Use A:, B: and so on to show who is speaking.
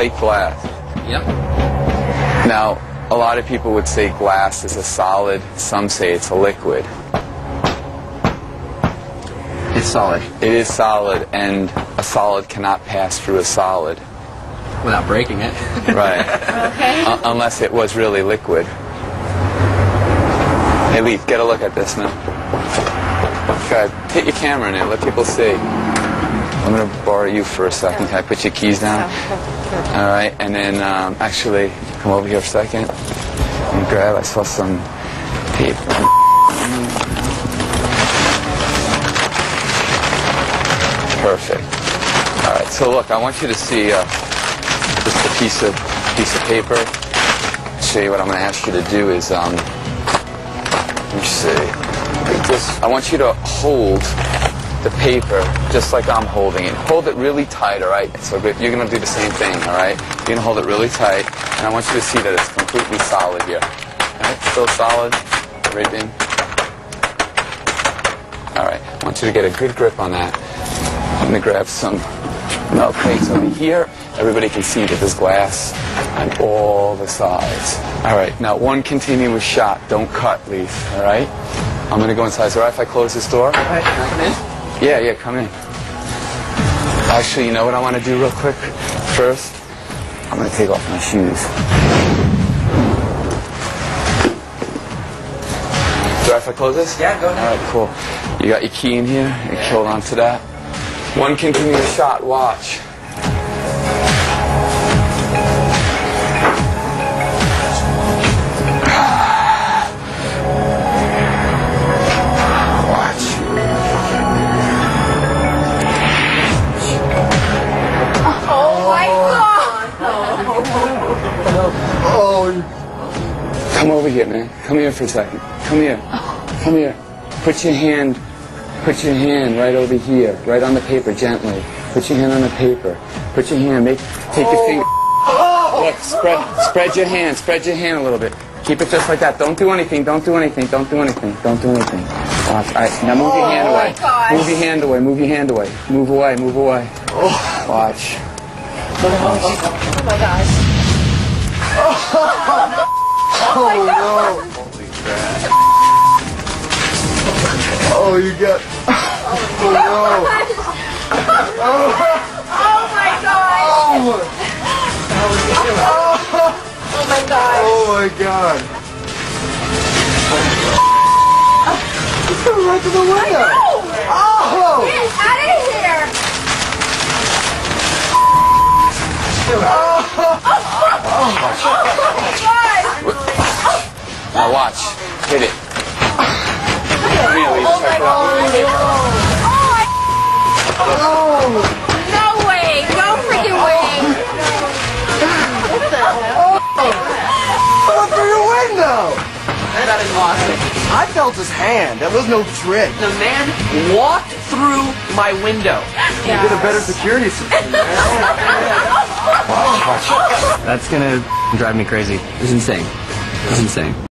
A: Plate glass.
B: Yep.
A: Now, a lot of people would say glass is a solid. Some say it's a liquid.
B: It's solid.
A: It is solid, and a solid cannot pass through a solid.
B: Without breaking it.
A: Right.
C: Okay.
A: Unless it was really liquid. Hey, Leaf, get a look at this now. Go ahead. Hit your camera in it. Let people see. I'm going to borrow you for a second. Can I put your keys down? All right. And then, actually, come over here for a second. And grab. I saw some tape. Perfect. All right. So look, I want you to see just a piece of paper. Show you what I'm going to ask you to do is let me see. Like this. I want you to hold the paper just like I'm holding it. Hold it really tight, all right? So you're going to do the same thing, all right? You're going to hold it really tight, and I want you to see that it's completely solid here. All right? Still solid. Everything. All right. I want you to get a good grip on that. I'm going to grab some milk plates over here. Everybody can see that there's glass on all the sides. All right. Now, one continuous shot. Don't cut, Leaf, all right? I'm going to go inside. Is it all right if I close this door?
B: All right, can I come in?
A: Yeah, come in. Actually, you know what I want to do real quick? First, I'm going to take off my shoes. Is it all right if I close this?
B: Yeah, go ahead.
A: All right, cool. You got your key in here? You can hold on to that. One continuous shot. Watch. Come over here, man. Come here for a second. Come here. Come here. Put your hand right over here, right on the paper, gently. Put your hand on the paper. Put your hand, take your finger. Look, spread your hand a little bit. Keep it just like that. Don't do anything, don't do anything, don't do anything, don't do anything. Watch. All right, now move your hand away. Move your hand away, move your hand away. Move away, move away. Watch.
C: Oh my gosh.
D: Oh no! Holy crap. Oh, you got... Oh no!
C: Oh my god! Oh my god!
D: Oh my god! It's going right to the window! Oh!
C: Get out of here! Oh my god!
A: Now watch. Hit it. Come here, Lisa.
C: Oh my
A: Check it out.
C: god! Oh! No way! No freaking way! What the hell?
D: Look through your window!
B: That is awesome.
D: I felt his hand. That was no trick.
B: The man walked through my window.
D: You did a better security system.
B: That's gonna drive me crazy. It's insane. It's insane.